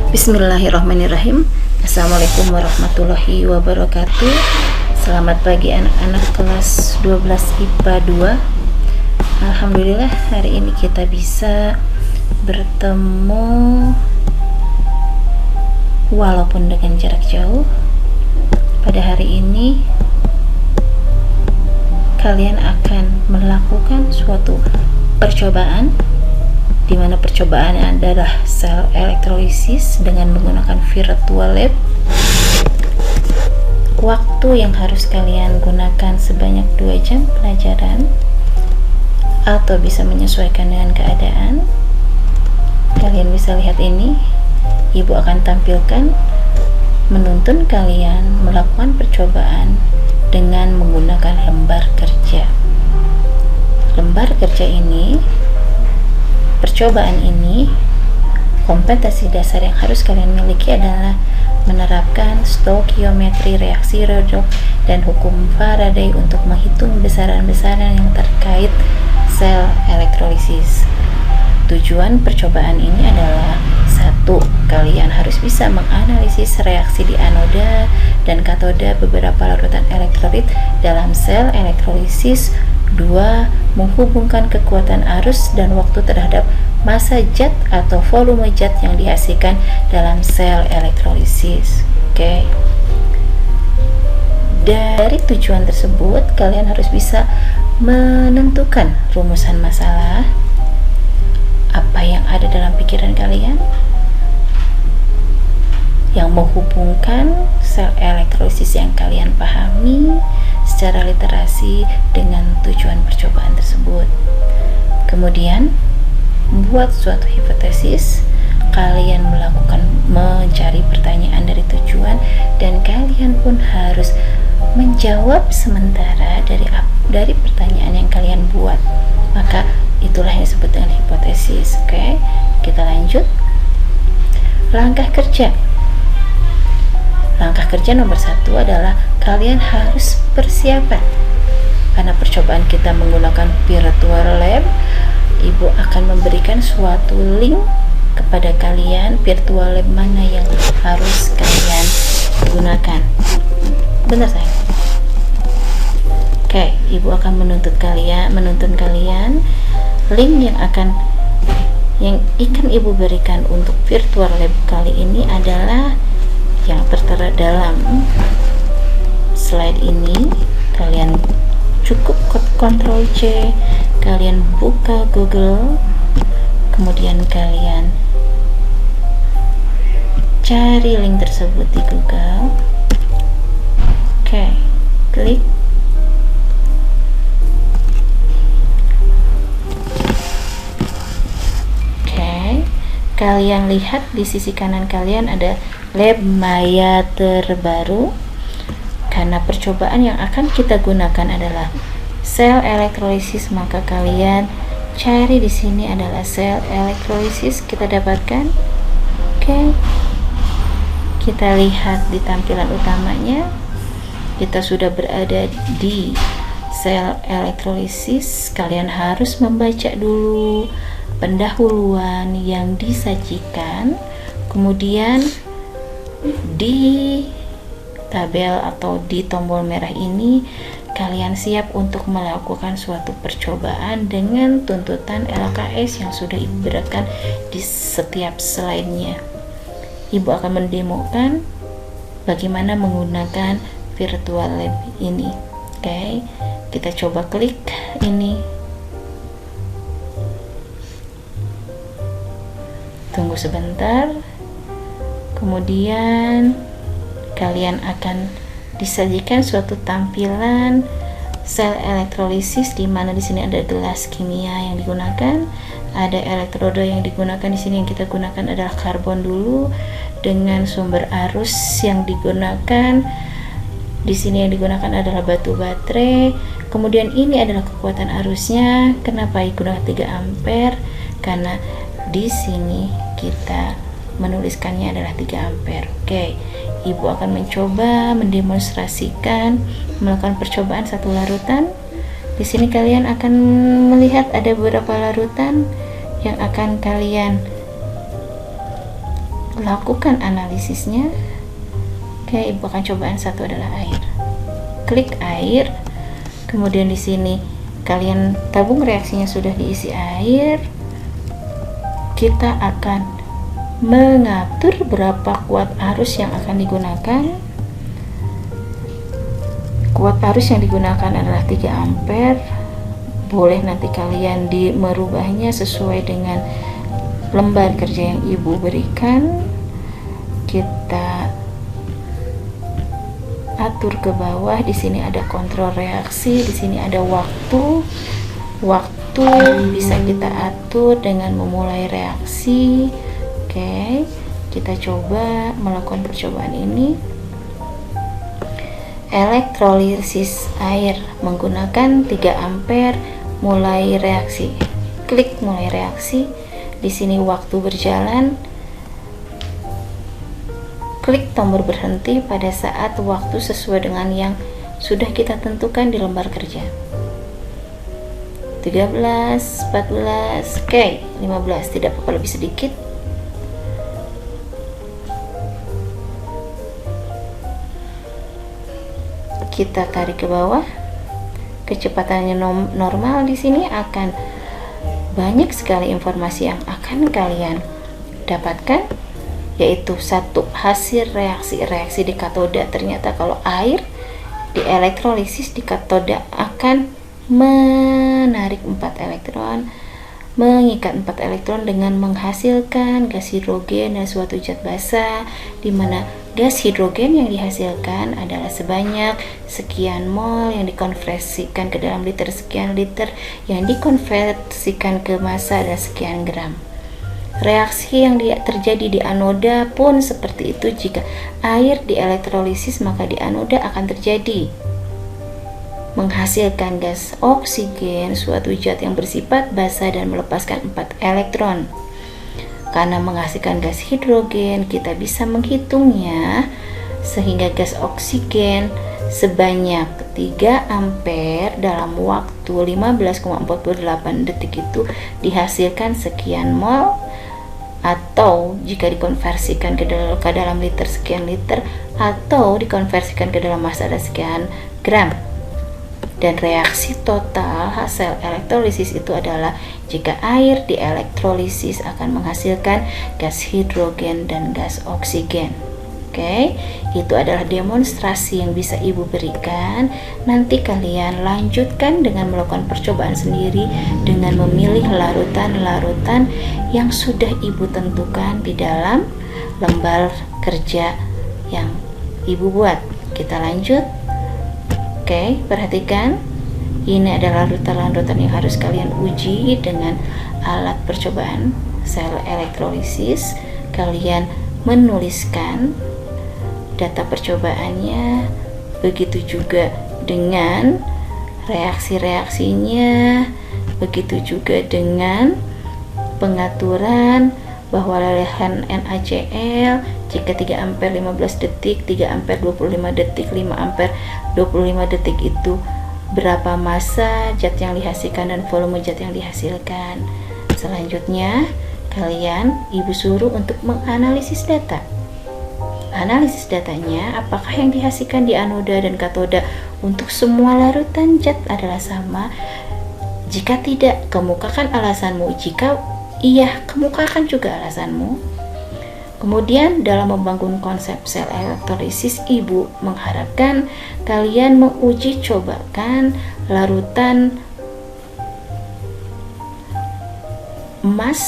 Bismillahirrahmanirrahim. Assalamualaikum warahmatullahi wabarakatuh. Selamat pagi anak-anak kelas 12 IPA 2. Alhamdulillah hari ini kita bisa bertemu walaupun dengan jarak jauh. Pada hari ini kalian akan melakukan suatu percobaan, di mana percobaannya adalah sel elektrolisis dengan menggunakan virtual lab. Waktu yang harus kalian gunakan sebanyak 2 jam pelajaran, atau bisa menyesuaikan dengan keadaan. Kalian bisa lihat ini, ibu akan tampilkan menuntun kalian melakukan percobaan dengan menggunakan lembar kerja. Lembar kerja ini, percobaan ini, kompetensi dasar yang harus kalian miliki adalah menerapkan stokiometri reaksi Redox dan hukum Faraday untuk menghitung besaran-besaran yang terkait sel elektrolisis. Tujuan percobaan ini adalah: 1. Kalian harus bisa menganalisis reaksi di anoda dan katoda beberapa larutan elektrolit dalam sel elektrolisis. 2. Menghubungkan kekuatan arus dan waktu terhadap massa zat atau volume zat yang dihasilkan dalam sel elektrolisis. Oke. Dari tujuan tersebut, kalian harus bisa menentukan rumusan masalah, apa yang ada dalam pikiran kalian, yang menghubungkan sel elektrolisis yang kalian pahami secara literasi dengan tujuan percobaan tersebut. Kemudian membuat suatu hipotesis, kalian mencari pertanyaan dari tujuan, dan kalian pun harus menjawab sementara dari pertanyaan yang kalian buat. Maka itulah yang disebut dengan hipotesis. Oke, kita lanjut. Langkah kerja. Langkah kerja nomor 1 adalah kalian harus persiapan. Karena percobaan kita menggunakan virtual lab, ibu akan memberikan suatu link kepada kalian kalian lab mana yang harus kalian gunakan. Benar sayang? Oke, ibu akan menuntun kalian link yang akan ibu berikan untuk virtual lab kali ini adalah yang tertera dalam slide ini. Kalian cukup Ctrl C, kalian buka Google, kemudian kalian cari link tersebut di Google. Oke, klik. Oke, kalian lihat di sisi kanan kalian ada lab maya terbaru. Karena percobaan yang akan kita gunakan adalah sel elektrolisis, maka kalian cari di sini adalah sel elektrolisis kita dapatkan. Oke, kita lihat di tampilan utamanya, kita sudah berada di sel elektrolisis. Kalian harus membaca dulu pendahuluan yang disajikan, kemudian di tabel atau di tombol merah ini kalian siap untuk melakukan suatu percobaan dengan tuntutan LKS yang sudah ibu berikan di setiap slide-nya. Ibu akan mendemokan bagaimana menggunakan virtual lab ini. Oke, kita coba klik ini. Tunggu sebentar. Kemudian kalian akan disajikan suatu tampilan sel elektrolisis, di mana di sini ada gelas kimia yang digunakan, ada elektroda yang digunakan. Di sini yang kita gunakan adalah karbon dulu, dengan sumber arus yang digunakan. Di sini yang digunakan adalah batu baterai. Kemudian ini adalah kekuatan arusnya. Kenapa digunakan 3 ampere? Karena di sini kita menuliskannya adalah 3 ampere. Oke, ibu akan mencoba mendemonstrasikan melakukan percobaan satu larutan. Di sini kalian akan melihat ada beberapa larutan yang akan kalian lakukan analisisnya. Oke, Ibu akan cobaan satu adalah air. Klik air, kemudian di sini kalian tabung reaksinya sudah diisi air. Kita akan mengatur berapa kuat arus yang akan digunakan. Kuat arus yang digunakan adalah 3 ampere. Boleh nanti kalian merubahnya sesuai dengan lembar kerja yang Ibu berikan. Kita atur ke bawah. Di sini ada kontrol reaksi, di sini ada waktu. Waktu bisa kita atur dengan memulai reaksi. Oke, kita coba melakukan percobaan ini. Elektrolisis air menggunakan 3 ampere, mulai reaksi. Klik mulai reaksi. Di sini waktu berjalan. Klik tombol berhenti pada saat waktu sesuai dengan yang sudah kita tentukan di lembar kerja. 13, 14, oke, 15, tidak apa-apa lebih sedikit. Kita tarik ke bawah. Kecepatannya normal. Di sini akan banyak sekali informasi yang akan kalian dapatkan, yaitu satu, hasil reaksi di katoda. Ternyata kalau air di elektrolisis di katoda akan menarik 4 elektron, mengikat 4 elektron dengan menghasilkan gas hidrogen dan suatu zat basa, di mana gas hidrogen yang dihasilkan adalah sebanyak sekian mol yang dikonversikan ke dalam liter, sekian liter yang dikonversikan ke massa adalah sekian gram. Reaksi yang terjadi di anoda pun seperti itu. Jika air di elektrolisis, maka di anoda akan terjadi menghasilkan gas oksigen, suatu zat yang bersifat basa dan melepaskan 4 elektron. Karena menghasilkan gas hidrogen, kita bisa menghitungnya sehingga gas oksigen sebanyak 3 ampere dalam waktu 15,48 detik itu dihasilkan sekian mol, atau jika dikonversikan ke dalam liter sekian liter, atau dikonversikan ke dalam massa ada sekian gram. Dan reaksi total hasil elektrolisis itu adalah jika air di elektrolisis akan menghasilkan gas hidrogen dan gas oksigen. Oke, itu adalah demonstrasi yang bisa Ibu berikan. Nanti kalian lanjutkan dengan melakukan percobaan sendiri dengan memilih larutan-larutan yang sudah Ibu tentukan di dalam lembar kerja yang Ibu buat. Kita lanjut. Oke, perhatikan. Ini adalah larutan-larutan yang harus kalian uji dengan alat percobaan sel elektrolisis. Kalian menuliskan data percobaannya, begitu juga dengan reaksi-reaksinya, begitu juga dengan pengaturan bahwa lelehan NaCl jika 3 ampere 15 detik, 3 ampere 25 detik, 5 ampere 25 detik itu berapa massa zat yang dihasilkan dan volume zat yang dihasilkan. Selanjutnya kalian Ibu suruh untuk menganalisis data. Analisis datanya, apakah yang dihasilkan di anoda dan katoda untuk semua larutan zat adalah sama? Jika tidak, kemukakan alasanmu. Jika iya, kemukakan juga alasanmu. Kemudian dalam membangun konsep sel elektrolisis, Ibu mengharapkan kalian menguji cobakan larutan emas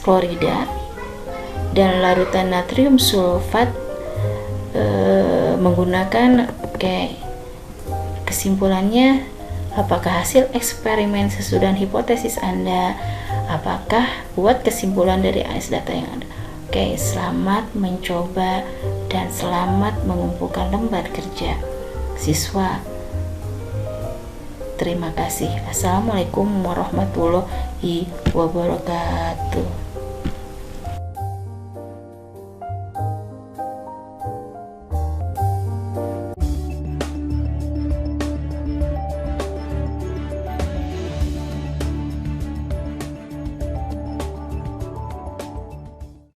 klorida dan larutan natrium sulfat menggunakan kesimpulannya, apakah hasil eksperimen sesudah hipotesis Anda, apakah buat kesimpulan dari AS data yang ada. Oke, selamat mencoba dan selamat mengumpulkan lembar kerja siswa. Terima kasih. Assalamualaikum warahmatullahi wabarakatuh.